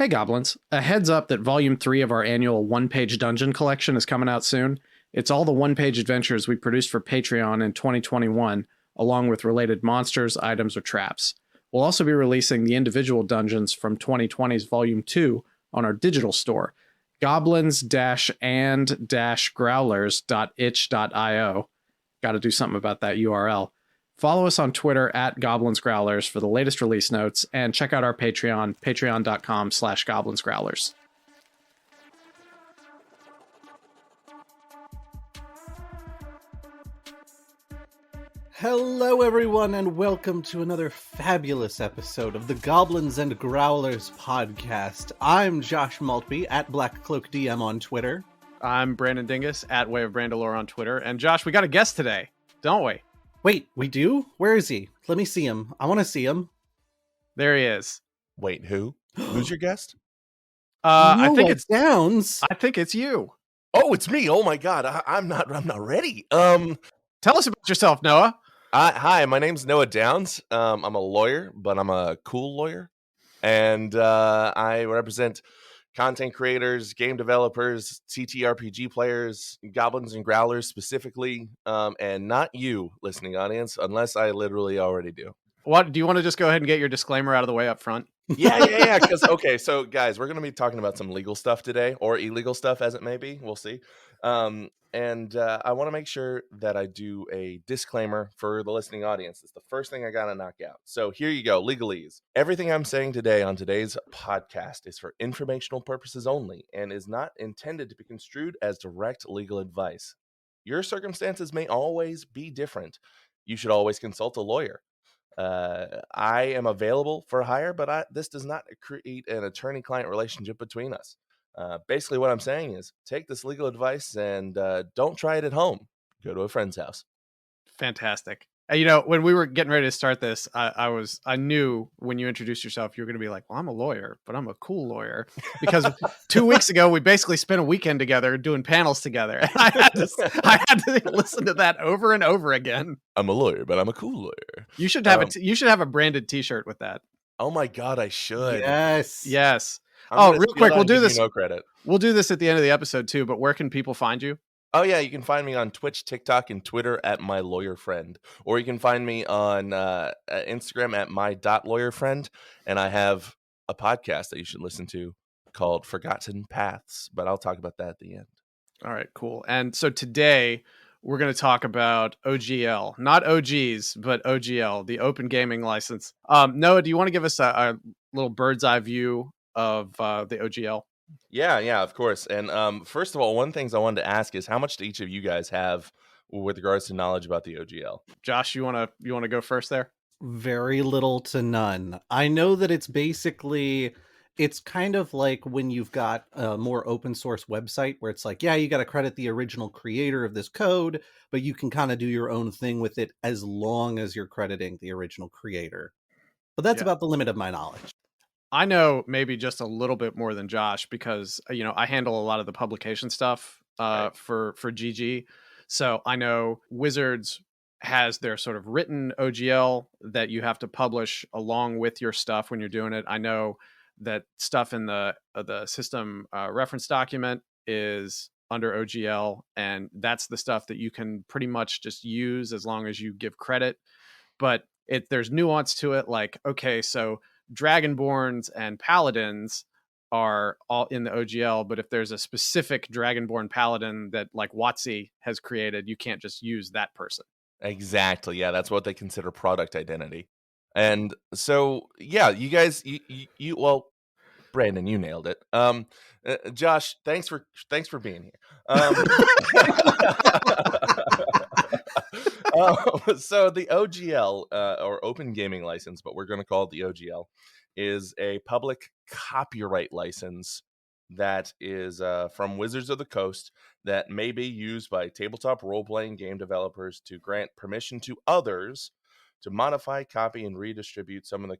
Hey Goblins, a heads up that Volume 3 of our annual one-page dungeon collection is coming out soon. It's all the one-page adventures we produced for Patreon in 2021, along with related monsters, items, or traps. We'll also be releasing the individual dungeons from 2020's Volume 2 on our digital store, goblins-and-growlers.itch.io. Got to do something about that URL. Follow us on Twitter at Goblins Growlers for the latest release notes, and check out our Patreon, patreon.com/goblinsgrowlers. Hello everyone, and welcome to another fabulous episode of the Goblins and Growlers Podcast. I'm Josh Maltby at Black Cloak DM on Twitter. I'm Brandon Dingus at Way of Brandalore on Twitter. And Josh, we got a guest today, don't we? Wait, we do? Where is he? Let me see him. I want to see him. There he is. Wait, who? Who's your guest? I think it's Downs. I think it's you. Oh, it's me. Oh my God, I'm not ready. Tell us about yourself, Noah. Hi, my name's Noah Downs. I'm a lawyer, but I'm a cool lawyer, and I represent content creators, game developers, TTRPG players, Goblins and Growlers specifically, and not you, listening audience, unless I literally already do. What do you want to just go ahead and get your disclaimer out of the way up front? Yeah. Because okay, so guys, we're gonna be talking about some legal stuff today, or illegal stuff, as it may be. We'll see. And I want to make sure that I do a disclaimer for the listening audience. It's the first thing I got to knock out. So here you go, legalese. Everything I'm saying today on today's podcast is for informational purposes only and is not intended to be construed as direct legal advice. Your circumstances may always be different. You should always consult a lawyer. I am available for hire, but this does not create an attorney-client relationship between us. Basically what I'm saying is take this legal advice and don't try it at home. Go to a friend's house. Fantastic. You know, when we were getting ready to start this, I knew when you introduced yourself, you were going to be like, well, I'm a lawyer, but I'm a cool lawyer. Because 2 weeks ago, we basically spent a weekend together doing panels together. And I had to listen to that over and over again. I'm a lawyer, but I'm a cool lawyer. You should have you should have a branded t-shirt with that. Oh my God, I should. Yes. Oh, real quick, we'll do this. No credit. We'll do this at the end of the episode too, but where can people find you? Oh yeah, you can find me on Twitch, TikTok, and Twitter at My Lawyer Friend. Or you can find me on Instagram at My.LawyerFriend. And I have a podcast that you should listen to called Forgotten Paths, but I'll talk about that at the end. All right, cool. And so today we're going to talk about OGL, not OGs, but OGL, the Open Gaming License. Noah, do you want to give us a little bird's eye view of the OGL? Yeah, of course. And first of all, one of the things I wanted to ask is how much do each of you guys have with regards to knowledge about the OGL? Josh, you want to go first there? Very little to none. I know that it's kind of like when you've got a more open source website where it's like, yeah, you got to credit the original creator of this code, but you can kind of do your own thing with it as long as you're crediting the original creator. But that's about the limit of my knowledge. I know maybe just a little bit more than Josh because, I handle a lot of the publication stuff for GG. So I know Wizards has their sort of written OGL that you have to publish along with your stuff when you're doing it. I know that stuff in the system reference document is under OGL, and that's the stuff that you can pretty much just use as long as you give credit. But there's nuance to it, like, okay, so Dragonborns and Paladins are all in the OGL, but if there's a specific Dragonborn Paladin that like WotC has created, you can't just use that person. Exactly. Yeah, that's what they consider product identity. And so, yeah, you guys, you well, Brandon, you nailed it. Josh, thanks for being here. So the OGL, or Open Gaming License, but we're going to call it the OGL, is a public copyright license that is from Wizards of the Coast that may be used by tabletop role-playing game developers to grant permission to others to modify, copy, and redistribute some of the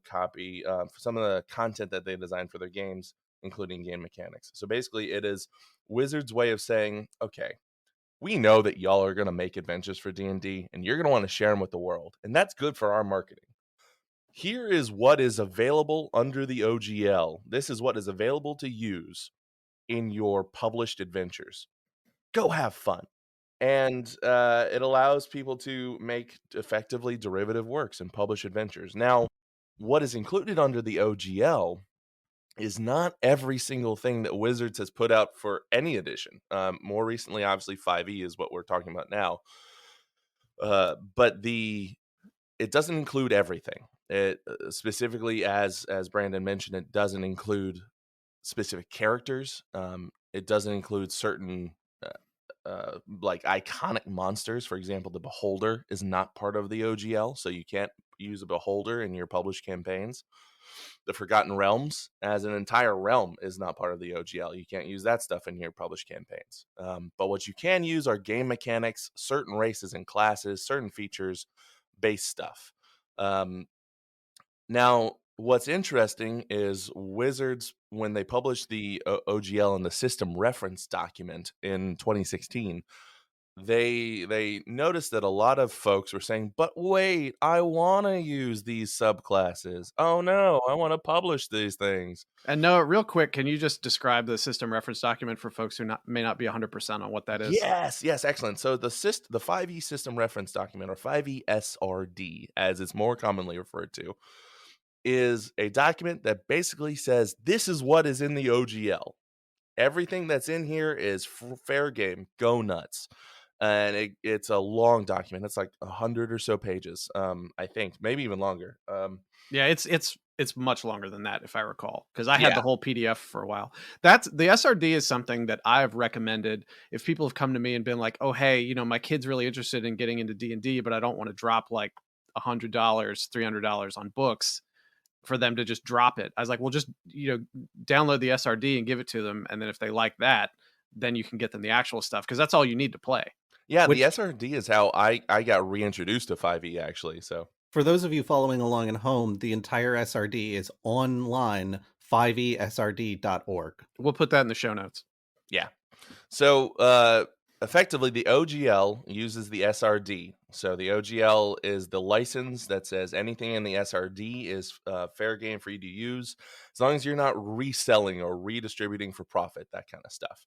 content that they design for their games, including game mechanics. So basically, it is Wizards' way of saying, okay, we know that y'all are going to make adventures for D&D, and you're going to want to share them with the world. And that's good for our marketing. Here is what is available under the OGL. This is what is available to use in your published adventures. Go have fun. And it allows people to make effectively derivative works and publish adventures. Now, what is included under the OGL is not every single thing that Wizards has put out for any edition. More recently, obviously, 5e is what we're talking about now. But it doesn't include everything. It specifically, as Brandon mentioned, it doesn't include specific characters. It doesn't include certain like iconic monsters. For example, the Beholder is not part of the OGL, so you can't use a Beholder in your published campaigns. The Forgotten Realms as an entire realm is not part of the OGL. You can't use that stuff in your published campaigns. But what you can use are game mechanics, certain races and classes, certain features, base stuff. Now, what's interesting is Wizards, when they published the OGL and the system reference document in 2016, they noticed that a lot of folks were saying, but wait, I want to use these subclasses. Oh no, I want to publish these things. And Noah, real quick, can you just describe the system reference document for folks who may not be 100% on what that is? Yes, excellent. So the 5e system reference document, or 5e SRD, as it's more commonly referred to, is a document that basically says this is what is in the OGL. Everything that's in here is fair game. Go nuts. And it's a long document. It's like 100 or so pages, I think, maybe even longer. Yeah, it's much longer than that, if I recall, because I had the whole PDF for a while. That's the SRD is something that I've recommended if people have come to me and been like, "Oh, hey, my kid's really interested in getting into D&D, but I don't want to drop like $100, $300 on books for them to just drop it." I was like, "Well, just download the SRD and give it to them, and then if they like that, then you can get them the actual stuff because that's all you need to play." Yeah, the SRD is how I got reintroduced to 5e, actually. So for those of you following along at home, the entire SRD is online, 5esrd.org. We'll put that in the show notes. Yeah. So effectively, the OGL uses the SRD. So the OGL is the license that says anything in the SRD is fair game for you to use, as long as you're not reselling or redistributing for profit, that kind of stuff.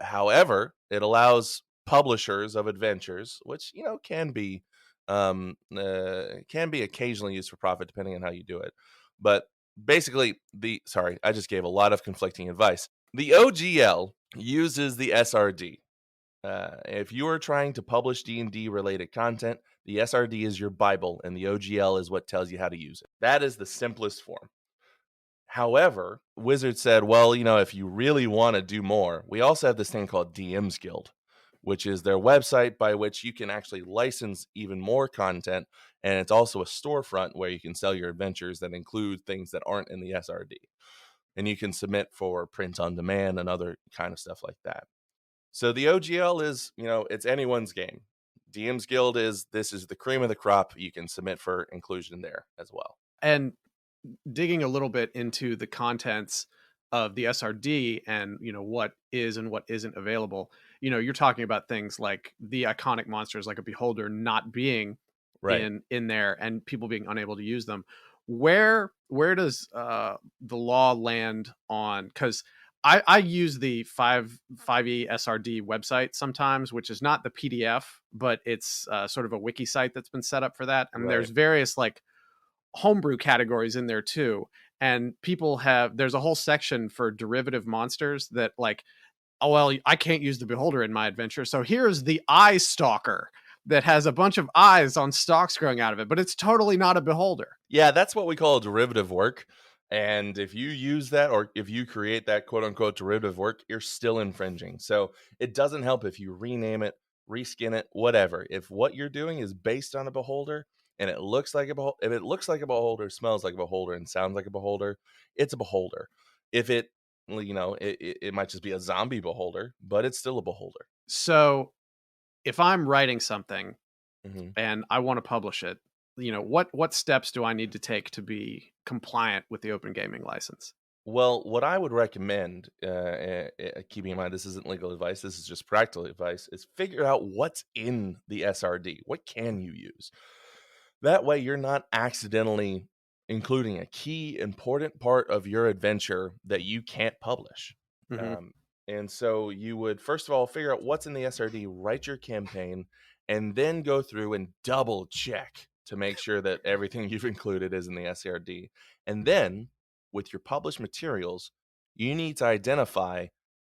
However, it allows publishers of adventures, which can be occasionally used for profit depending on how you do it. But basically, I just gave a lot of conflicting advice. The OGL uses the SRD. If you are trying to publish D&D related content, the SRD is your Bible, and the OGL is what tells you how to use it. That is the simplest form. However, Wizards said, well, if you really want to do more, we also have this thing called DM's Guild, which is their website by which you can actually license even more content. And it's also a storefront where you can sell your adventures that include things that aren't in the SRD. And you can submit for print on demand and other kind of stuff like that. So the OGL is, it's anyone's game. DM's Guild this is the cream of the crop. You can submit for inclusion there as well. And digging a little bit into the contents of the SRD and what is and what isn't available, you're talking about things like the iconic monsters like a Beholder not being in there and people being unable to use them. Where does the law land on? Because I use the 5e SRD website sometimes, which is not the PDF, but it's sort of a wiki site that's been set up for that, and there's various like homebrew categories in there too, and there's a whole section for derivative monsters that like, oh well, I can't use the Beholder in my adventure, so here's the eye stalker that has a bunch of eyes on stalks growing out of it, but it's totally not a Beholder. Yeah, that's what we call a derivative work. And if you use that, or if you create that quote unquote derivative work, you're still infringing. So it doesn't help if you rename it, reskin it, whatever. If what you're doing is based on a Beholder, and it looks like a Beholder, if it looks like a Beholder, smells like a Beholder, and sounds like a Beholder, it's a Beholder. If it, it might just be a zombie Beholder, but it's still a Beholder. So if I'm writing something and I want to publish it, what steps do I need to take to be compliant with the Open Gaming License? Well, what I would recommend, keeping in mind this isn't legal advice, this is just practical advice, is figure out what's in the SRD. What can you use? That way you're not accidentally including a key important part of your adventure that you can't publish. Mhm. And so you would, first of all, figure out what's in the SRD, write your campaign, and then go through and double check to make sure that everything you've included is in the SRD. And then with your published materials, you need to identify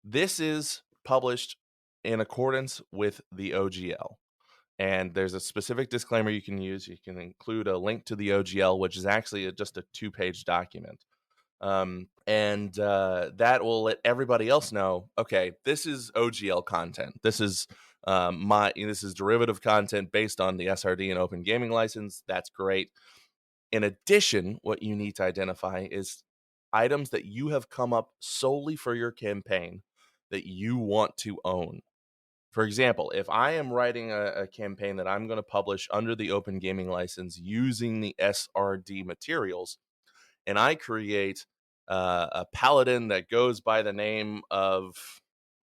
this is published in accordance with the OGL. And there's a specific disclaimer you can use. You can include a link to the OGL, which is actually just a 2-page document. And that will let everybody else know, okay, this is OGL content. This is this is derivative content based on the SRD and Open Gaming License. That's great. In addition, what you need to identify is items that you have come up solely for your campaign that you want to own. For example, if I am writing a campaign that I'm going to publish under the Open Gaming License using the SRD materials, and I create a paladin that goes by the name of,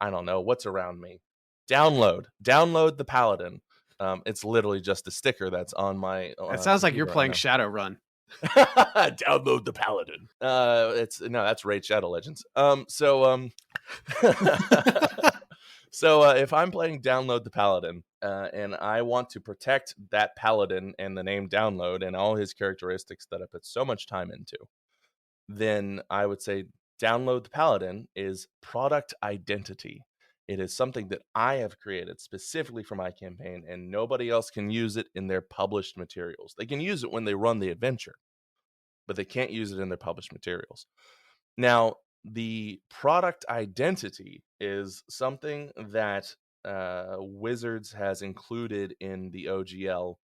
I don't know, what's around me? Download the paladin. It's literally just a sticker that's on my It sounds like you're computer playing right Shadowrun. Download the paladin. That's Raid Shadow Legends. So if I'm playing Download the Paladin and I want to protect that paladin and the name Download and all his characteristics that I put so much time into, then I would say Download the Paladin is product identity. It is something that I have created specifically for my campaign, and nobody else can use it in their published materials. They can use it when they run the adventure, but they can't use it in their published materials. Now, the product identity is something that Wizards has included in the OGL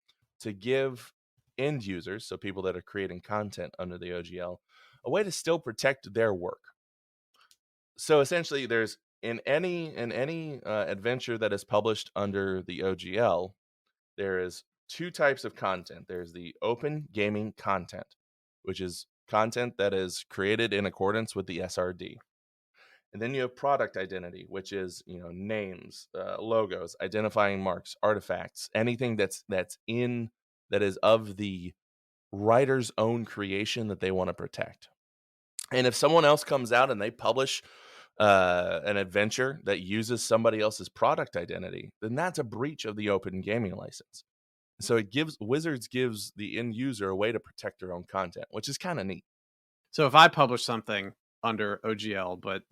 to give end users, so people that are creating content under the OGL, a way to still protect their work. So essentially, there's in any adventure that is published under the OGL, there is 2 types of content. There's the open gaming content, which is content that is created in accordance with the SRD. And then you have product identity, which is, names, logos, identifying marks, artifacts, anything that is of the writer's own creation that they want to protect. And if someone else comes out and they publish an adventure that uses somebody else's product identity, then that's a breach of the Open Gaming License. So Wizards gives the end user a way to protect their own content, which is kind of neat. So if I publish something under OGL, but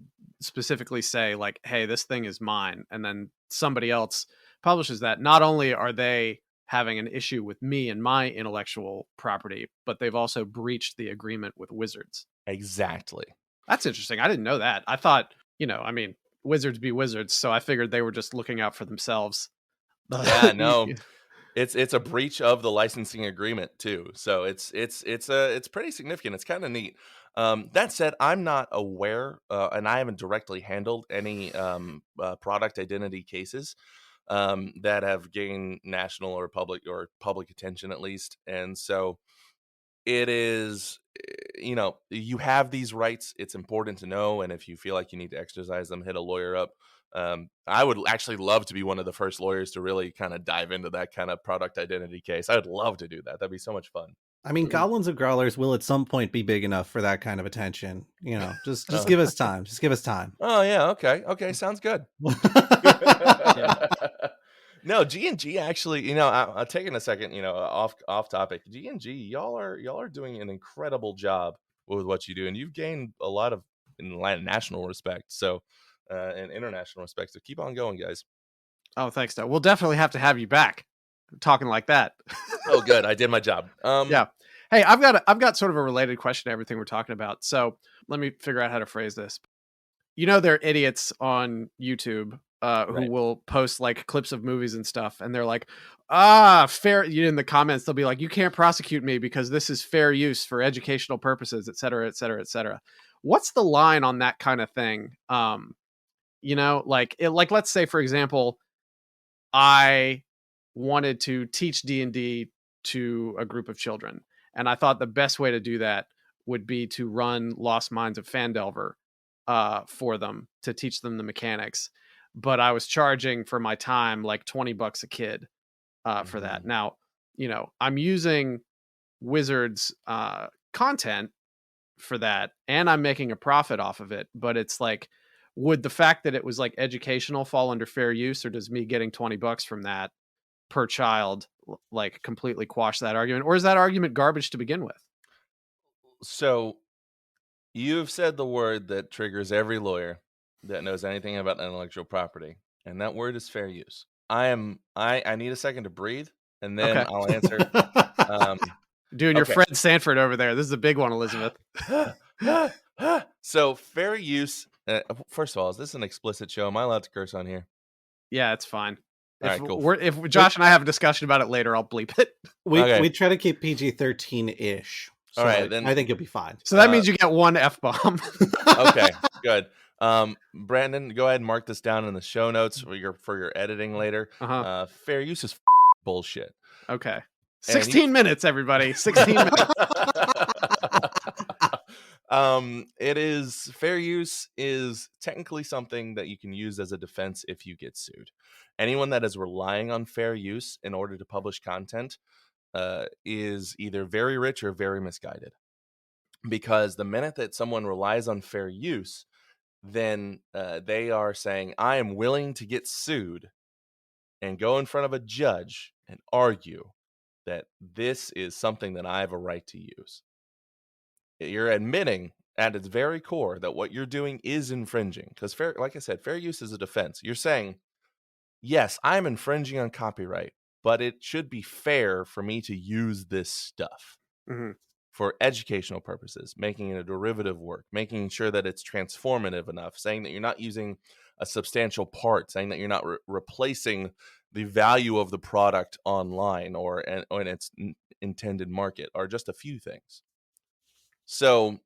specifically say like, hey, this thing is mine, and then somebody else publishes that, not only are they having an issue with me and my intellectual property, but they've also breached the agreement with Wizards. Exactly. That's interesting. I didn't know that. I thought, Wizards be wizards, so I figured they were just looking out for themselves. Yeah, no. It's a breach of the licensing agreement too. So it's pretty significant. It's kind of neat. That said, I'm not aware, and I haven't directly handled any product identity cases that have gained national or public attention at least. And so it is, you have these rights. It's important to know, and if you feel like you need to exercise them, hit a lawyer up. I would actually love to be one of the first lawyers to really kind of dive into that kind of product identity case. I would love to do that. That'd be so much fun. I mean, Goblins and Growlers will at some point be big enough for that kind of attention. Just give us time. Just give us time. Oh yeah, okay, sounds good. No, G&G actually, I'm taking a second, off topic. G&G, y'all are doing an incredible job with what you do, and you've gained a lot of national respect. So. And international respect. So keep on going, guys. Oh, thanks, Doug. We'll definitely have to have you back talking like that. Oh, good. I did my job. Yeah. Hey, I've got sort of a related question to everything we're talking about. So let me figure out how to phrase this. There are idiots on YouTube who will post like clips of movies and stuff, and they're like, fair. In the comments, they'll be like, you can't prosecute me because this is fair use for educational purposes, et cetera, et cetera, et cetera. What's the line on that kind of thing? Like let's say, for example, I wanted to teach D&D to a group of children, and I thought the best way to do that would be to run Lost Mines of Phandelver for them to teach them the mechanics, but I was charging for my time like $20 a kid for that. Now, I'm using Wizards content for that, and I'm making a profit off of it. But it's like, would the fact that it was like educational fall under fair use, or does me getting $20 from that per child like completely quash that argument, or is that argument garbage to begin with? So you've said the word that triggers every lawyer that knows anything about intellectual property, and that word is fair use. I need a second to breathe, and then Okay. I'll answer. Doing your Okay. Fred Sanford over there. This is a big one, Elizabeth. So fair use. First of all, is this an explicit show? Am I allowed to curse on here? Yeah, it's fine. All right, cool. If Josh and I have a discussion about it later, I'll bleep it. We try to keep PG-13-ish. So all right, then I think you'll be fine. So that means you get one F-bomb. Okay, good. Brandon, go ahead and mark this down in the show notes for your editing later. Fair use is bullshit. Okay. 16 minutes, everybody. 16 minutes. It is fair use is technically something that you can use as a defense if you get sued. Anyone that is relying on fair use in order to publish content is either very rich or very misguided. Because the minute that someone relies on fair use, then they are saying, I am willing to get sued and go in front of a judge and argue that this is something that I have a right to use. You're admitting at its very core that what you're doing is infringing. Because, like I said, fair use is a defense. You're saying, yes, I'm infringing on copyright, but it should be fair for me to use this stuff for educational purposes, making it a derivative work, making sure that it's transformative enough, saying that you're not using a substantial part, saying that you're not replacing the value of the product online or in its intended market, or just a few things. So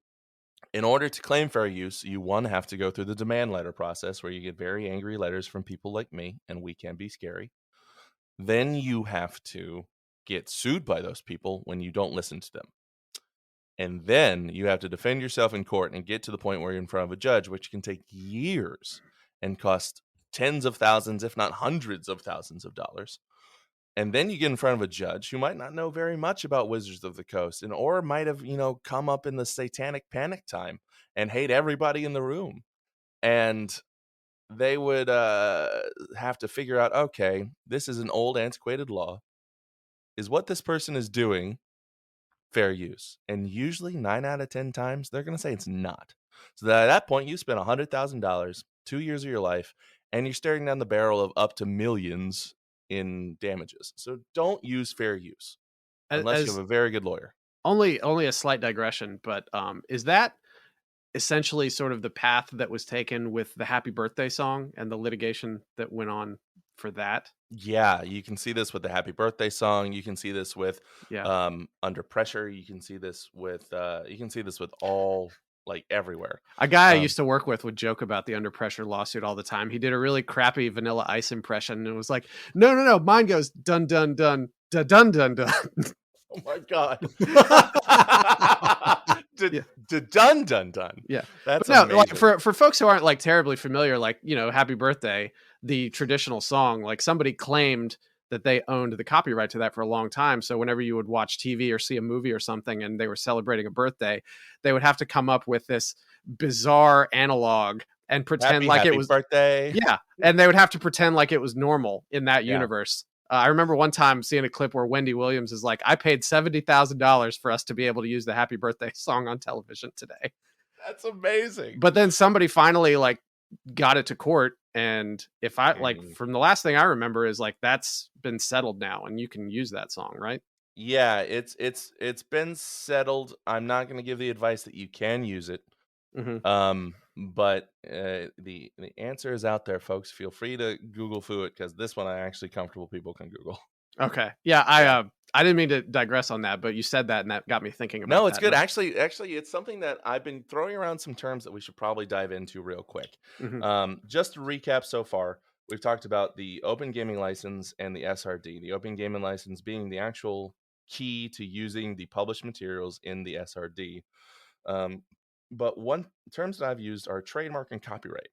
in order to claim fair use, you have to go through the demand letter process, where you get very angry letters from people like me, and we can be scary. Then you have to get sued by those people when you don't listen to them. And then you have to defend yourself in court and get to the point where you're in front of a judge, which can take years and cost tens of thousands, if not hundreds of thousands of dollars. And then you get in front of a judge who might not know very much about Wizards of the Coast, or might have, come up in the satanic panic time and hate everybody in the room. And they would have to figure out, okay, this is an old, antiquated law. Is what this person is doing fair use? And usually 9 out of 10 times, they're going to say it's not. So that at that point, you spent $100,000, 2 years of your life, and you're staring down the barrel of up to millions in damages. So don't use fair use unless you have a very good lawyer. Only a slight digression, but is that essentially sort of the path that was taken with the Happy Birthday song and the litigation that went on for that? Yeah, you can see this with the Happy Birthday song. You can see this with Under Pressure. You can see this with all, like, everywhere. A guy I used to work with would joke about the Under Pressure lawsuit all the time. He did a really crappy Vanilla Ice impression, and it was like, no, mine goes dun dun dun dun dun dun dun. Oh my god. Dun dun dun. Yeah, that's amazing. Like for folks who aren't like terribly familiar, like, Happy Birthday, the traditional song, like somebody claimed that they owned the copyright to that for a long time. So whenever you would watch TV or see a movie or something and they were celebrating a birthday, they would have to come up with this bizarre analog and pretend like it was birthday. Yeah. And they would have to pretend like it was normal in that universe. I remember one time seeing a clip where Wendy Williams is like, I paid $70,000 for us to be able to use the Happy Birthday song on television today. That's amazing. But then somebody finally got it to court. And if I from the last thing I remember is that's been settled now and you can use that song, right? Yeah, it's been settled. I'm not going to give the advice that you can use it. But the answer is out there, folks. Feel free to Google foo it, because this one actually comfortable people can Google. Okay. Yeah, I didn't mean to digress on that, but you said that and that got me thinking about No, it's good. Actually, it's something that I've been throwing around some terms that we should probably dive into real quick. Just to recap so far, we've talked about the open gaming license and the SRD. The open gaming license being the actual key to using the published materials in the SRD. But one terms that I've used are trademark and copyright,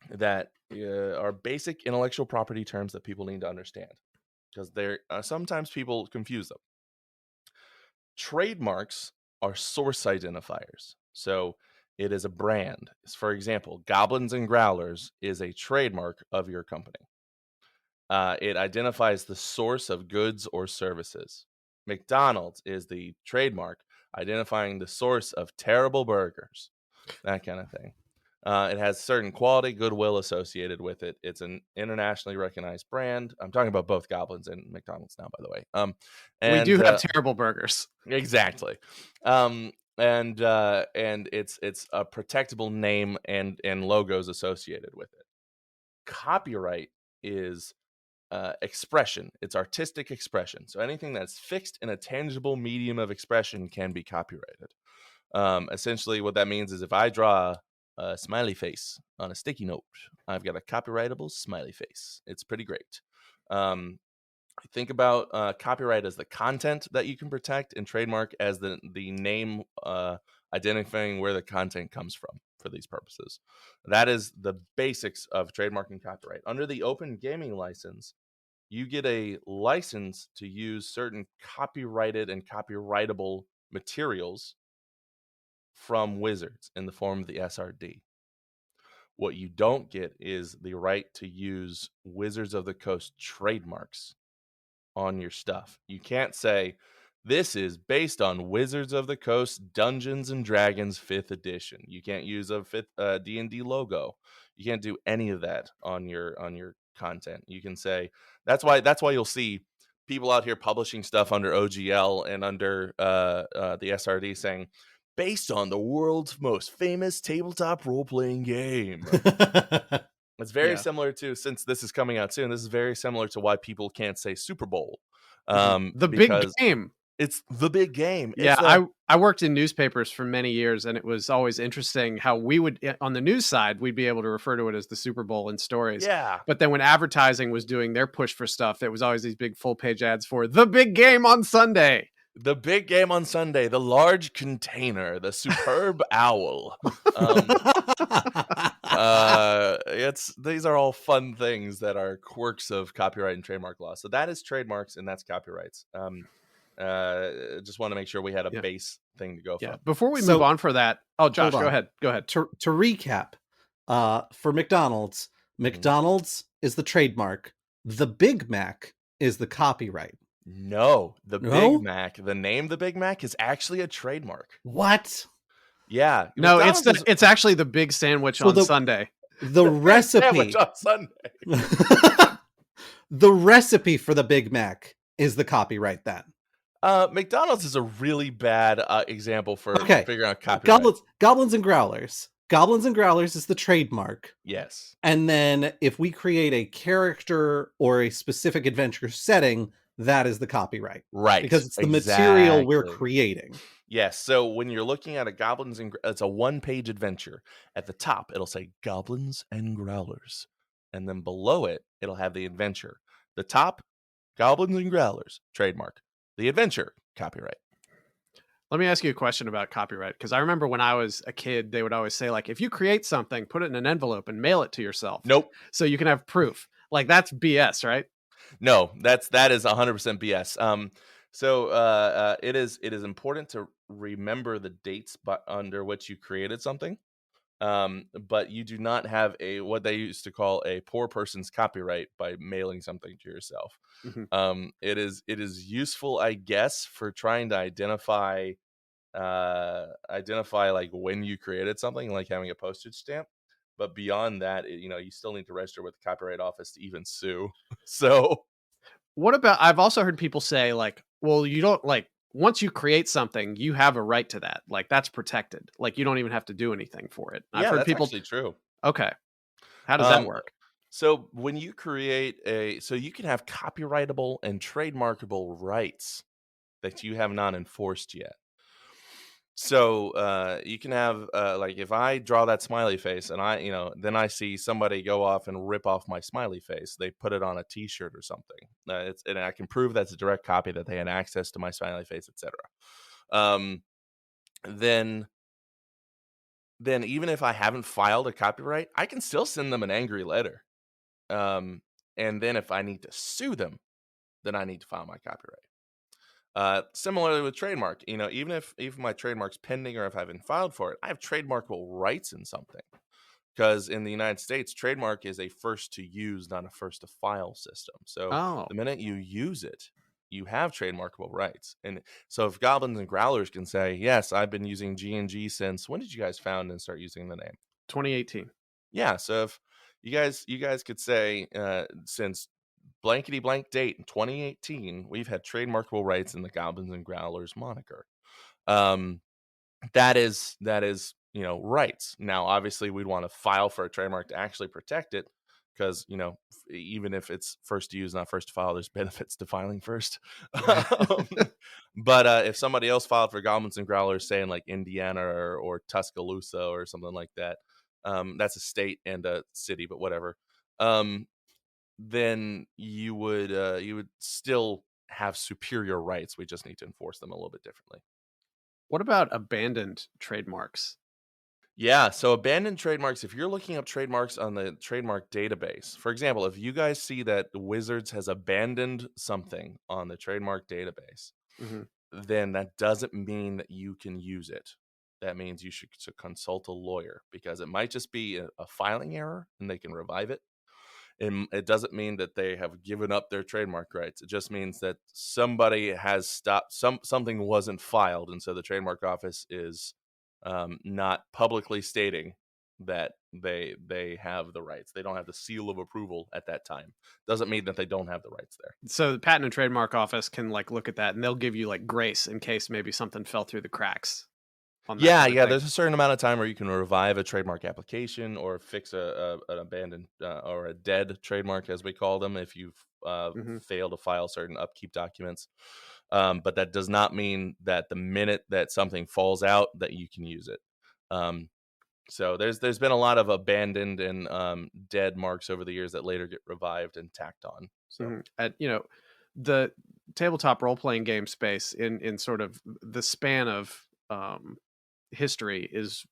that are basic intellectual property terms that people need to understand. because they're sometimes people confuse them. Trademarks are source identifiers. So it is a brand. For example, Goblins and Growlers is a trademark of your company. It identifies the source of goods or services. McDonald's is the trademark identifying the source of terrible burgers, that kind of thing. It has certain quality, goodwill associated with it. It's an internationally recognized brand. I'm talking about both Goblins and McDonald's now, by the way. We do And have terrible burgers. exactly. And it's a protectable name and logos associated with it. Copyright is expression. It's artistic expression. So anything that's fixed in a tangible medium of expression can be copyrighted. Essentially, what that means is if I draw a smiley face on a sticky note, I've got a copyrightable smiley face. It's pretty great. Think about copyright as the content that you can protect, and trademark as the name identifying where the content comes from for these purposes. That is the basics of trademark and copyright. Under the open gaming license, you get a license to use certain copyrighted and copyrightable materials from Wizards in the form of the SRD. What you don't get is the right to use Wizards of the Coast trademarks on your stuff. You can't say, this is based on Wizards of the Coast Dungeons and Dragons 5th edition. You can't use a D&D logo. You can't do any of that on your content. You can say, that's why you'll see people out here publishing stuff under OGL and under the SRD saying, based on the world's most famous tabletop role-playing game. It's very similar to, since this is coming out soon, this is very similar to why people can't say Super Bowl. The big game. It's the big game. Yeah, I worked in newspapers for many years, and it was always interesting how we would, on the news side, we'd be able to refer to it as the Super Bowl in stories. Yeah. But then when advertising was doing their push for stuff, there was always these big full-page ads for the big game on Sunday. The big game on Sunday, the large container, the superb owl. These are all fun things that are quirks of copyright and trademark law. So that is trademarks and that's copyrights. Just want to make sure we had a base thing to go from. Before we move on for that, Josh, go ahead. To recap, for McDonald's is the trademark. The Big Mac is the copyright. No, Big Mac, the name the Big Mac is actually a trademark. What? Yeah. No, it's actually the big sandwich on Sunday. The recipe sandwich on Sunday. The recipe for the Big Mac is the copyright then. McDonald's is a really bad example for figuring out copyright. Goblins and Growlers. Goblins and Growlers is the trademark. Yes. And then if we create a character or a specific adventure setting, that is the copyright. Right. Because it's the material we're creating. Yes. So when you're looking at it's a one-page adventure. At the top, it'll say Goblins and Growlers. And then below it, it'll have the adventure. The top, Goblins and Growlers, trademark. The adventure, copyright. Let me ask you a question about copyright, because I remember when I was a kid, they would always say, like, if you create something, put it in an envelope and mail it to yourself. Nope. So you can have proof. Like, that's BS, right? No, that is 100% BS. So it is important to remember the dates under which you created something. But you do not have what they used to call a poor person's copyright by mailing something to yourself. Mm-hmm. It is useful, I guess, for trying to identify like when you created something, like having a postage stamp. But beyond that, you still need to register with the Copyright Office to even sue. So, what about? I've also heard people say, like, well, you don't like. Once you create something, you have a right to that. Like, that's protected. Like, you don't even have to do anything for it. I've heard people. Actually true. Okay. How does that work? So when you create so you can have copyrightable and trademarkable rights that you have not enforced yet. So you can have like if I draw that smiley face and then I see somebody go off and rip off my smiley face, they put it on a T-shirt or something. And I can prove that's a direct copy, that they had access to my smiley face, etc. Then even if I haven't filed a copyright, I can still send them an angry letter. And then if I need to sue them, then I need to file my copyright. Similarly with trademark, even if my trademark's pending or if I haven't filed for it, I have trademarkable rights in something. Because in the United States, trademark is a first to use, not a first to file system. So Oh, the minute you use it, you have trademarkable rights. And so if Goblins and Growlers can say, yes, I've been using G&G since, when did you guys found and start using the name? 2018. Yeah. So if you guys could say, since blankety blank date in 2018, we've had trademarkable rights in the Goblins and Growlers moniker. That is rights. Now obviously we'd want to file for a trademark to actually protect it, because even if it's first to use not first to file, there's benefits to filing first. But if somebody else filed for Goblins and Growlers, say in like Indiana or Tuscaloosa or something like that, that's a state and a city, but whatever, then you would still have superior rights. We just need to enforce them a little bit differently. What about abandoned trademarks? Yeah, so abandoned trademarks, if you're looking up trademarks on the trademark database, for example, if you guys see that Wizards has abandoned something on the trademark database, Mm-hmm. then that doesn't mean that you can use it. That means you should consult a lawyer, because it might just be a filing error and they can revive it. And it doesn't mean that they have given up their trademark rights. It just means that somebody has stopped, something wasn't filed, and so the trademark office is not publicly stating that they have the rights. They don't have the seal of approval at that time. Doesn't mean that they don't have the rights there. So the Patent and Trademark Office can like look at that, and they'll give you like grace in case maybe something fell through the cracks. On that Yeah, kind of yeah. thing. There's a certain amount of time where you can revive a trademark application or fix an abandoned or a dead trademark, as we call them, if you've failed to file certain upkeep documents. But that does not mean that the minute that something falls out that you can use it. So there's been a lot of abandoned and dead marks over the years that later get revived and tacked on. So the tabletop role-playing game space in sort of the span of history is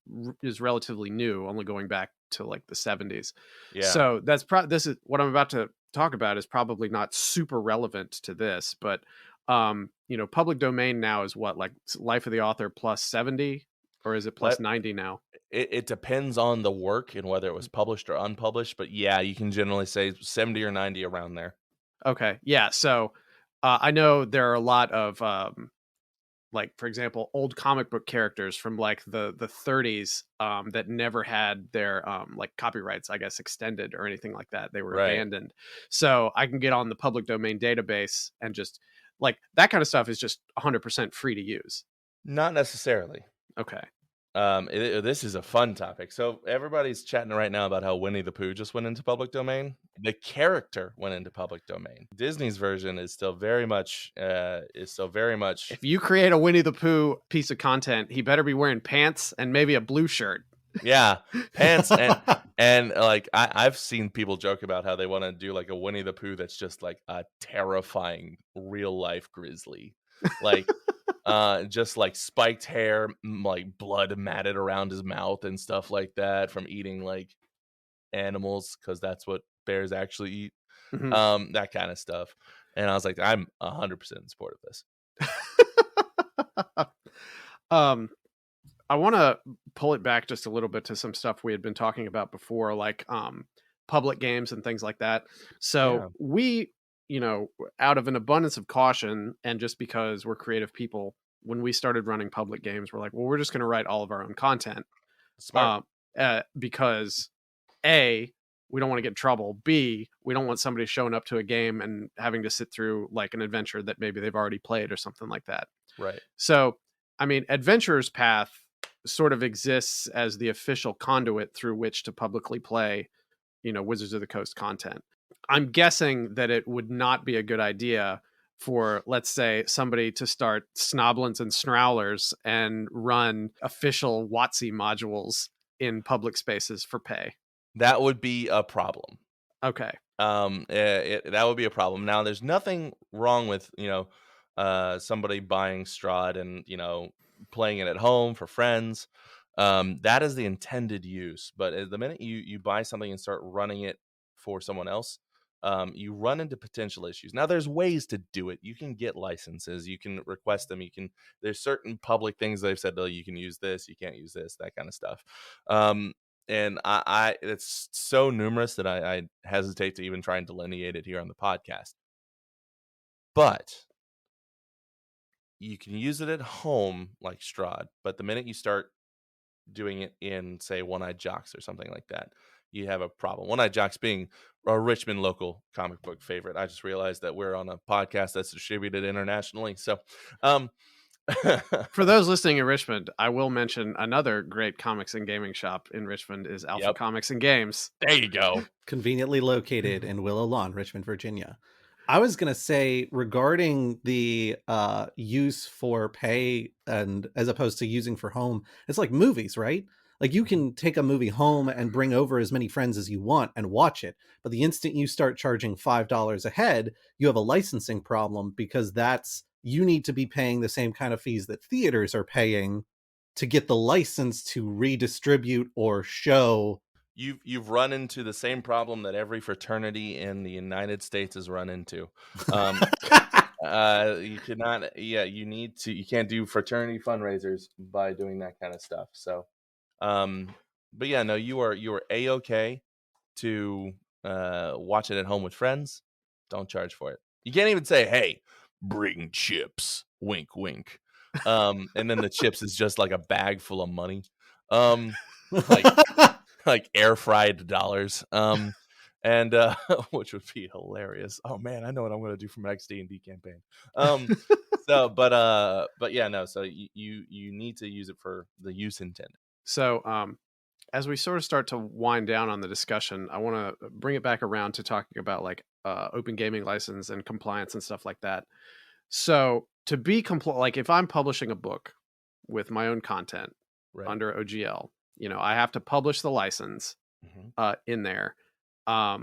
relatively new, only going back to like the 70s. Yeah. So that's this is what I'm about to talk about is probably not super relevant to this, but public domain now is what, like life of the author plus 70, or is it plus 90 now? It depends on the work and whether it was published or unpublished, but yeah, you can generally say 70 or 90 around there. Okay. Yeah. So I know there are a lot of like, for example, old comic book characters from like the 30s that never had their like copyrights, I guess, extended or anything like that. They were abandoned. So I can get on the public domain database and just like that kind of stuff is just 100% free to use. Not necessarily. Okay. This is a fun topic. So everybody's chatting right now about how Winnie the Pooh just went into public domain. The character went into public domain. Disney's version is still very much. If you create a Winnie the Pooh piece of content, he better be wearing pants and maybe a blue shirt. Yeah, pants and like I've seen people joke about how they want to do like a Winnie the Pooh that's just like a terrifying real life grizzly, like. Just like spiked hair, like blood matted around his mouth and stuff like that from eating like animals, because that's what bears actually eat. Mm-hmm. That kind of stuff. And I was like, I'm 100% in support of this. I want to pull it back just a little bit to some stuff we had been talking about before, like public games and things like that. So we, out of an abundance of caution, and just because we're creative people, when we started running public games, we're like, well, we're just going to write all of our own content. Smart. Because A, we don't want to get in trouble. B, we don't want somebody showing up to a game and having to sit through like an adventure that maybe they've already played or something like that. Right. So, I mean, Adventurer's Path sort of exists as the official conduit through which to publicly play, Wizards of the Coast content. I'm guessing that it would not be a good idea for, let's say, somebody to start Snoblins and Snrowlers and run official WotC modules in public spaces for pay. That would be a problem. Okay. That would be a problem. Now, there's nothing wrong with, somebody buying Strahd and, playing it at home for friends. That is the intended use. But the minute you buy something and start running it for someone else, you run into potential issues. Now, there's ways to do it. You can get licenses. You can request them. There's certain public things they've said, oh, you can use this, you can't use this, that kind of stuff. And it's so numerous that I hesitate to even try and delineate it here on the podcast. But you can use it at home like Strahd, but the minute you start doing it in, say, One-Eyed Jocks or something like that, you have a problem. One-Eyed Jocks being a Richmond local comic book favorite. I just realized that we're on a podcast that's distributed internationally. So, for those listening in Richmond, I will mention another great comics and gaming shop in Richmond is Alpha Comics and Games. There you go. Conveniently located in Willow Lawn, Richmond, Virginia. I was going to say regarding the use for pay and as opposed to using for home, it's like movies, right? Like you can take a movie home and bring over as many friends as you want and watch it. But the instant you start charging $5 a head, you have a licensing problem because you need to be paying the same kind of fees that theaters are paying to get the license to redistribute or show. You've run into the same problem that every fraternity in the United States has run into. You can't do fraternity fundraisers by doing that kind of stuff. So, but yeah, no, you are A-okay to watch it at home with friends. Don't charge for it. You can't even say, hey, bring chips, wink, wink. And then the chips is just like a bag full of money. Like air fried dollars, and which would be hilarious. Oh man, I know what I'm going to do for my next D&D campaign. But yeah, no. So you need to use it for the use intended. So as we sort of start to wind down on the discussion, I want to bring it back around to talking about like open gaming license and compliance and stuff like that. So to be like if I'm publishing a book with my own content under OGL, I have to publish the license in there. I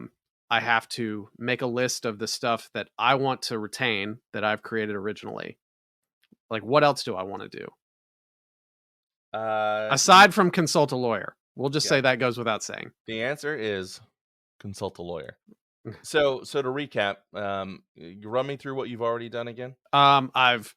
have to make a list of the stuff that I want to retain that I've created originally. Like, what else do I want to do? Aside from consult a lawyer. We'll just say that goes without saying. The answer is consult a lawyer. So to recap, you run me through what you've already done again. I've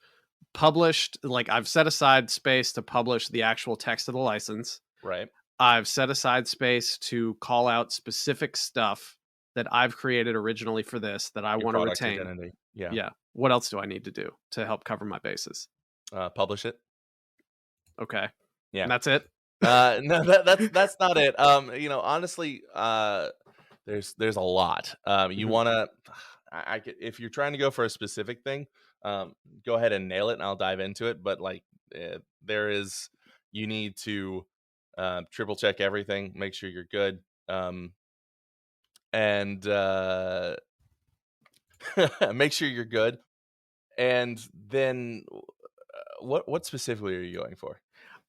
published, I've set aside space to publish the actual text of the license. Right. I've set aside space to call out specific stuff that I've created originally for this that I want to retain. Identity. Yeah. Yeah. What else do I need to do to help cover my bases? Publish it. Okay. Yeah. And that's it. No, that's not it. Honestly, there's a lot. You want to, if you're trying to go for a specific thing, go ahead and nail it, and I'll dive into it. But you need to triple check everything, make sure you're good, and make sure you're good. And then, what specifically are you going for?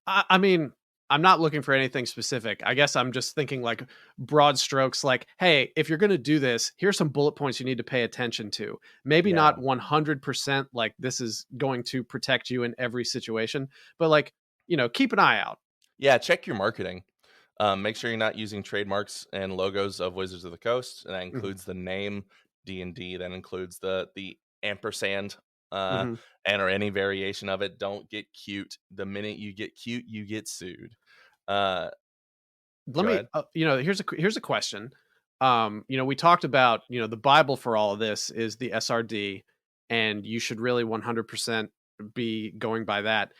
I mean, I'm not looking for anything specific. I guess I'm just thinking like broad strokes, like, hey, if you're going to do this, here's some bullet points you need to pay attention to. Maybe not 100% like this is going to protect you in every situation, but keep an eye out. Yeah, check your marketing. Make sure you're not using trademarks and logos of Wizards of the Coast. And that includes the name D&D. That includes the ampersand and or any variation of it. Don't get cute. The minute you get cute, you get sued. Let me, here's a question. We talked about, the Bible for all of this is the SRD, and you should really 100% be going by that.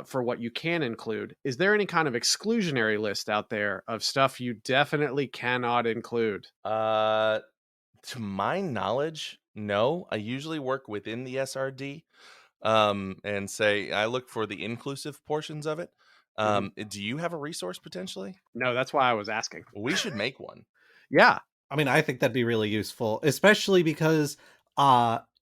For what you can include. Is there any kind of exclusionary list out there of stuff you definitely cannot include? To my knowledge, no. I usually work within the SRD and say I look for the inclusive portions of it. Do you have a resource potentially? No, that's why I was asking. We should make one. Yeah. I mean, I think that'd be really useful, especially because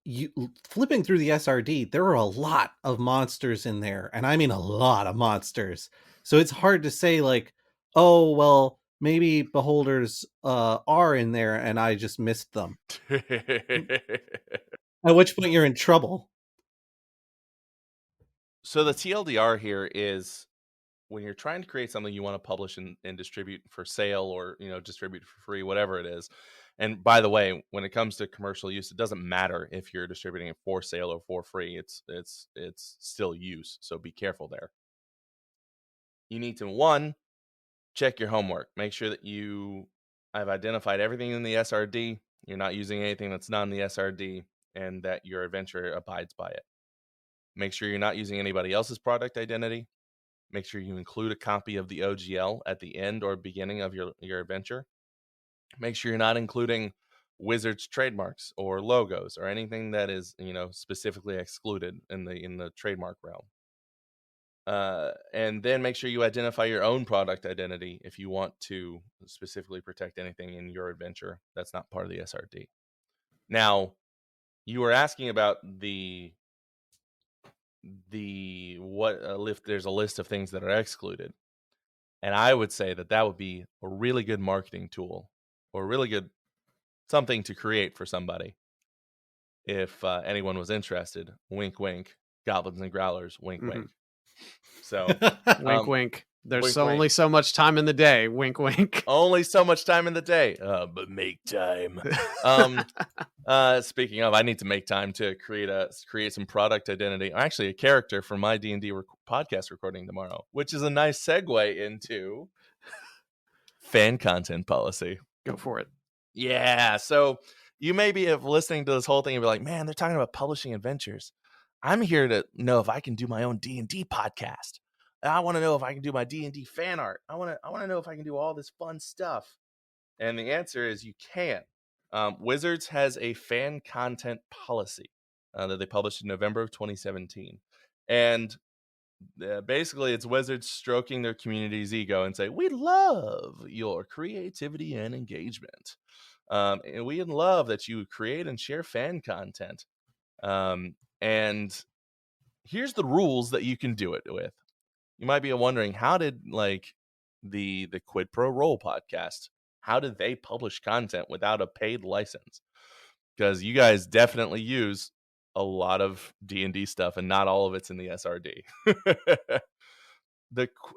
you flipping through the SRD, there are a lot of monsters in there, and I mean a lot of monsters. So it's hard to say like, oh, well, maybe beholders are in there and I just missed them. At which point you're in trouble. So the TLDR here is when you're trying to create something you want to publish and distribute for sale or distribute for free, whatever it is, And by the way, when it comes to commercial use, it doesn't matter if you're distributing it for sale or for free. It's still use. So be careful there. You need to, one, check your homework. Make sure that you have identified everything in the SRD. You're not using anything that's not in the SRD, and that your adventure abides by it. Make sure you're not using anybody else's product identity. Make sure you include a copy of the OGL at the end or beginning of your adventure. Make sure you're not including Wizards trademarks or logos or anything that is, specifically excluded in the trademark realm. And then make sure you identify your own product identity if you want to specifically protect anything in your adventure that's not part of the SRD. Now, you were asking about there's a list of things that are excluded. And I would say that would be a really good marketing tool, or really good something to create for somebody. If anyone was interested, wink, wink, Goblins and Growlers, wink, wink. So, wink, wink. There's wink, only wink. so much time in the day. Wink, wink. Only so much time in the day, but make time. Speaking of, I need to make time to create some product identity. Actually, a character for my D&D podcast recording tomorrow, which is a nice segue into fan content policy. Go for it. Yeah. So you may be listening to this whole thing and be like, man, they're talking about publishing adventures. I'm here to know if I can do my own D&D podcast. I want to know if I can do my D&D fan art. I want to know if I can do all this fun stuff. And the answer is you can. Wizards has a fan content policy that they published in November of 2017. And basically, it's Wizards stroking their community's ego and say, we love your creativity and engagement. And we love that you create and share fan content. And here's the rules that you can do it with. You might be wondering, how did the Quid Pro Roll podcast, how did they publish content without a paid license? Because you guys definitely use a lot of D&D stuff, and not all of it's in the SRD.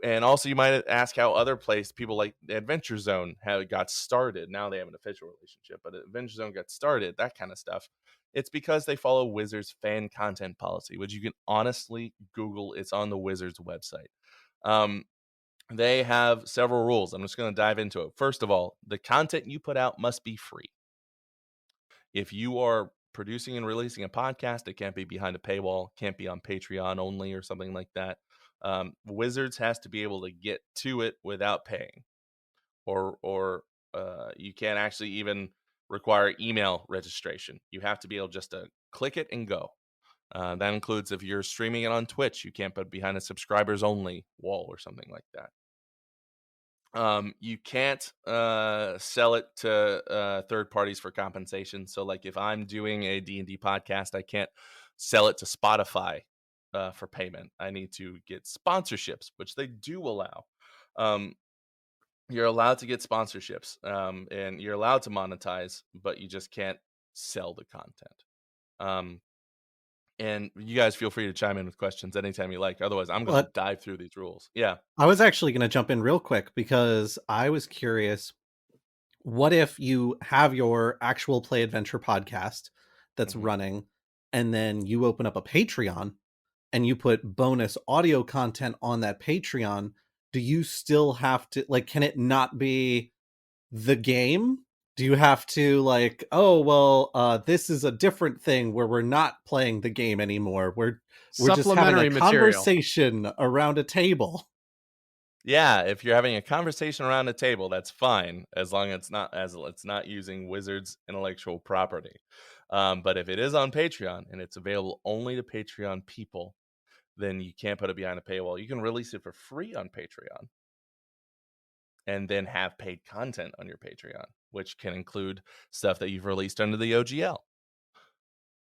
And also, you might ask how other people like Adventure Zone got started. Now they have an official relationship, but Adventure Zone got started, that kind of stuff. It's because they follow Wizards fan content policy, which you can honestly Google. It's on the Wizards website. They have several rules. I'm just going to dive into it. First of all, the content you put out must be free. If you are producing and releasing a podcast, it can't be behind a paywall, can't be on Patreon only or something like that. Wizards has to be able to get to it without paying, or you can't actually even require email registration. You have to be able just to click it and go. That includes if you're streaming it on Twitch, you can't put behind a subscribers only wall or something like that. You can't sell it to third parties for compensation. So like if I'm doing a D&D podcast, I can't sell it to Spotify for payment. I need to get sponsorships, which they do allow. You're allowed to get sponsorships, and you're allowed to monetize, but you just can't sell the content. And you guys feel free to chime in with questions anytime you like. Otherwise, I'm going to dive through these rules. Yeah. I was actually going to jump in real quick because I was curious. What if you have your actual Play Adventure podcast that's running, and then you open up a Patreon and you put bonus audio content on that Patreon? Do you still have to, can it not be the game? Do you have to this is a different thing where we're not playing the game anymore. We're just having a conversation around a table. Yeah, if you're having a conversation around a table, that's fine, as long as it's not using Wizards intellectual property. But if it is on Patreon and it's available only to Patreon people, then you can't put it behind a paywall. You can release it for free on Patreon and then have paid content on your Patreon, which can include stuff that you've released under the OGL.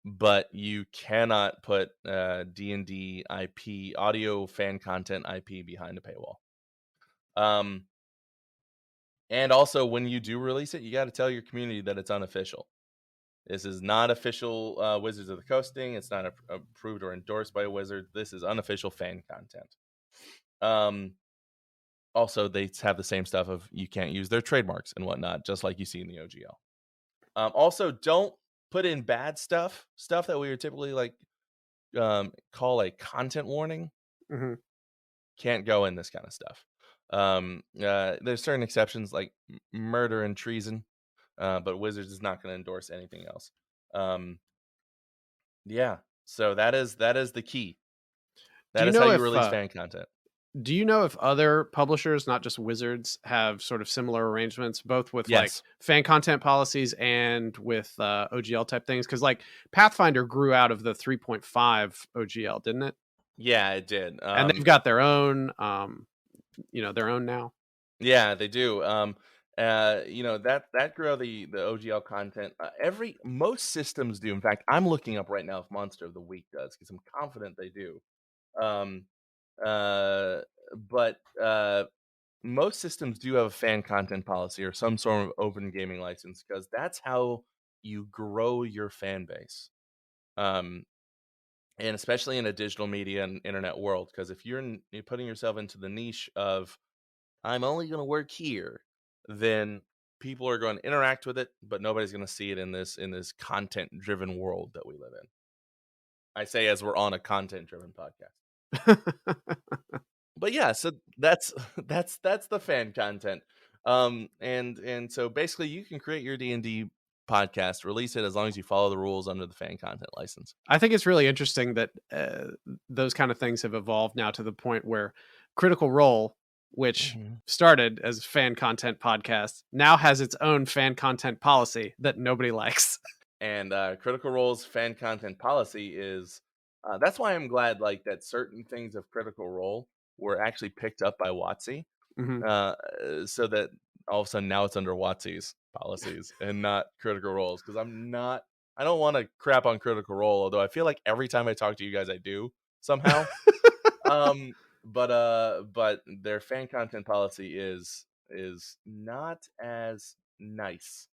But you cannot put D&D IP, audio fan content IP behind a paywall. And also, when you do release it, you got to tell your community that it's unofficial. This is not official Wizards of the Coast thing. It's not approved or endorsed by a wizard. This is unofficial fan content. Also, they have the same stuff of you can't use their trademarks and whatnot, just like you see in the OGL. Also, don't put in bad stuff that we would typically like call a content warning. Mm-hmm. Can't go in this kind of stuff. There's certain exceptions like murder and treason, but Wizards is not going to endorse anything else. Yeah, so that is the key. That is how you release fan content. Do you know if other publishers, not just Wizards, have sort of similar arrangements, both with like fan content policies and with OGL type things? Because like Pathfinder grew out of the 3.5 OGL, didn't it? Yeah, it did. And they've got their own, their own now. Yeah, they do. That grew out the OGL content. Most systems do. In fact, I'm looking up right now if Monster of the Week does, because I'm confident they do. But most systems do have a fan content policy or some sort of open gaming license, because that's how you grow your fan base. And especially in a digital media and internet world, because if you're putting yourself into the niche of I'm only going to work here, then people are going to interact with it, but nobody's going to see it in this content driven world that we live in. I say as we're on a content driven podcast. But yeah, so that's the fan content. And so basically you can create your D&D podcast, release it as long as you follow the rules under the fan content license. I think it's really interesting that those kind of things have evolved now to the point where Critical Role, which started as a fan content podcast, now has its own fan content policy that nobody likes. And Critical Role's fan content policy is that's why I'm glad like that certain things of Critical Role were actually picked up by WotC, so that all of a sudden now it's under WotC's policies and not Critical Role's, because I don't want to crap on Critical Role, although I feel like every time I talk to you guys I do somehow. But their fan content policy is not as nice.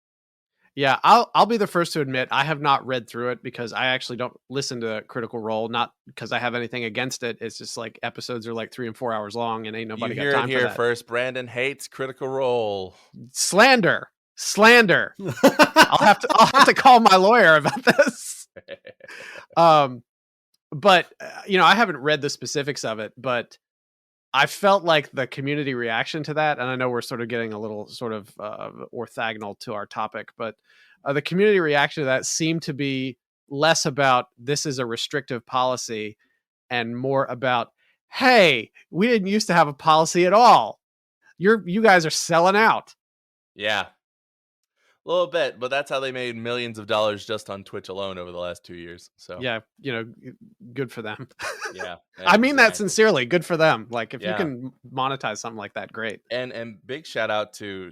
Yeah, I'll be the first to admit I have not read through it, because I actually don't listen to Critical Role, not because I have anything against it. It's just like episodes are like 3 and 4 hours long, and ain't nobody got time for that. You hear it here first. Brandon hates Critical Role. Slander. I'll have to call my lawyer about this. But I haven't read the specifics of it, but I felt like the community reaction to that, and I know we're sort of getting a little sort of orthogonal to our topic, but the community reaction to that seemed to be less about this is a restrictive policy and more about, hey, we didn't used to have a policy at all. You guys are selling out. Yeah. A little bit, but that's how they made millions of dollars just on Twitch alone over the last 2 years. So yeah, good for them. Yeah, I mean that sincerely. Good for them. Like if you can monetize something like that, great. And big shout out to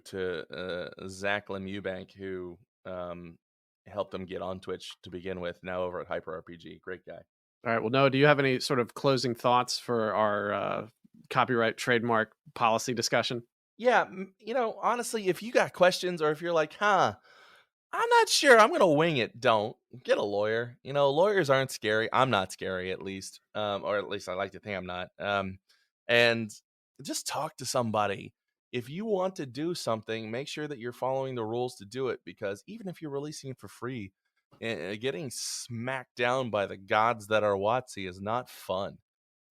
Zach Lim-Eubank, who helped them get on Twitch to begin with. Now over at Hyper RPG, great guy. All right. Well, Noah, do you have any sort of closing thoughts for our copyright trademark policy discussion? Yeah, honestly, if you got questions, or if you're like, I'm not sure, I'm going to wing it, don't. Get a lawyer. Lawyers aren't scary. I'm not scary, at least. Or at least I like to think I'm not. And just talk to somebody. If you want to do something, make sure that you're following the rules to do it, because even if you're releasing it for free, getting smacked down by the gods that are WotC is not fun.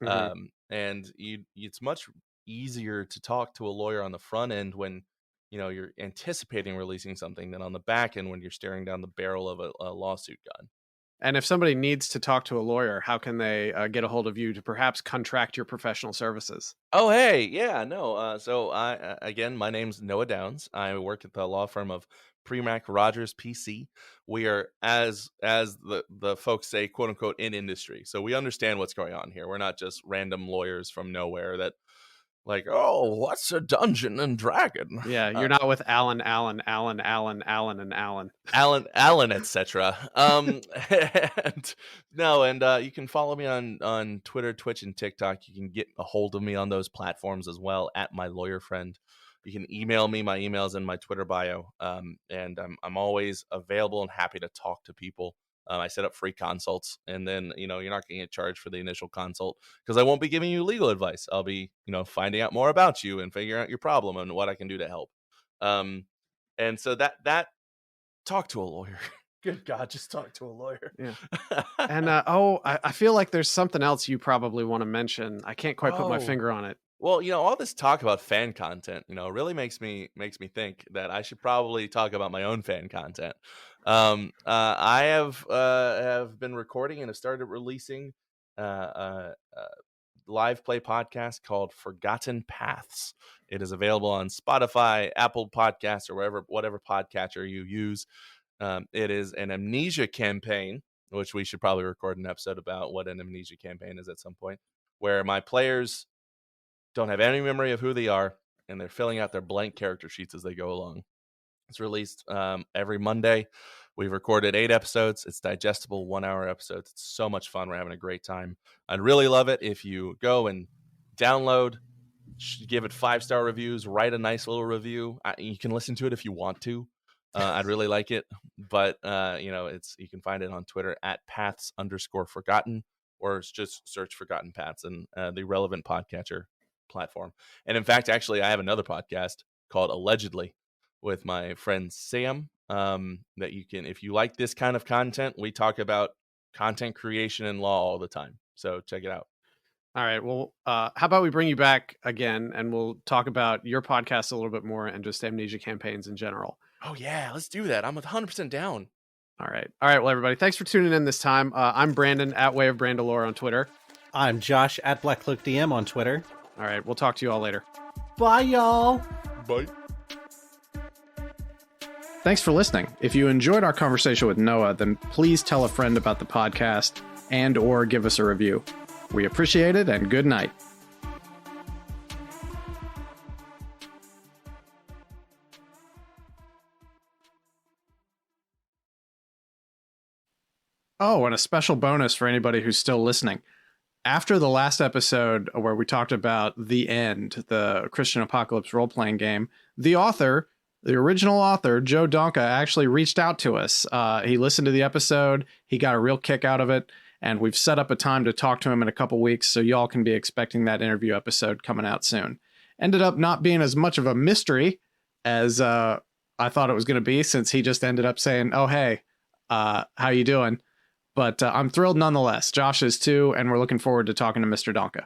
And it's much easier to talk to a lawyer on the front end when you're anticipating releasing something than on the back end when you're staring down the barrel of a lawsuit gun. And if somebody needs to talk to a lawyer, how can they get a hold of you to perhaps contract your professional services? Oh, hey, yeah, no. So my name's Noah Downs. I work at the law firm of Premack Rogers PC. We are, as the folks say, quote unquote, in industry. So we understand what's going on here. We're not just random lawyers from nowhere that like, oh, what's a Dungeon and Dragon? Yeah, you're not with Alan, etc. And you can follow me on Twitter, Twitch, and TikTok. You can get a hold of me on those platforms as well, at my lawyer friend. You can email me. My email's in my Twitter bio. And I'm always available and happy to talk to people. I set up free consults, and then, you're not going to get charged for the initial consult, because I won't be giving you legal advice. I'll be, finding out more about you and figuring out your problem and what I can do to help. And so that talk to a lawyer. Good God, just talk to a lawyer. Yeah. And I feel like there's something else you probably want to mention. I can't quite put my finger on it. Well, all this talk about fan content, really makes me think that I should probably talk about my own fan content. I have been recording and have started releasing a live play podcast called Forgotten Paths. It is available on Spotify, Apple Podcasts, or whatever podcatcher you use. It is an amnesia campaign, which we should probably record an episode about what an amnesia campaign is at some point, where my players don't have any memory of who they are, and they're filling out their blank character sheets as they go along. It's released every Monday. We've recorded 8 episodes. It's digestible 1-hour episodes. It's so much fun. We're having a great time. I'd really love it if you go and download, give it 5-star reviews, write a nice little review. You can listen to it if you want to. I'd really like it, but you can find it on Twitter at paths_forgotten, or just search Forgotten Paths and the relevant podcatcher platform. And in fact, actually, I have another podcast called Allegedly with my friend Sam, that you can, if you like this kind of content, we talk about content creation and law all the time. So check it out. All right. Well, how about we bring you back again and we'll talk about your podcast a little bit more and just amnesia campaigns in general. Oh, yeah. Let's do that. I'm 100% down. All right. Well, everybody, thanks for tuning in this time. I'm Brandon at Way of Brandalore on Twitter. I'm Josh at BlackCloakDM on Twitter. All right. We'll talk to you all later. Bye, y'all. Bye. Thanks for listening. If you enjoyed our conversation with Noah, then please tell a friend about the podcast and/or give us a review. We appreciate it, and good night. Oh, and a special bonus for anybody who's still listening. After the last episode where we talked about The End, the Christian Apocalypse role-playing game, the original author, Joe Donka, actually reached out to us. He listened to the episode. He got a real kick out of it. And we've set up a time to talk to him in a couple weeks, so y'all can be expecting that interview episode coming out soon. Ended up not being as much of a mystery as I thought it was going to be, since he just ended up saying, "Oh, hey, how you doing?" But I'm thrilled nonetheless. Josh is too, and we're looking forward to talking to Mr. Donka.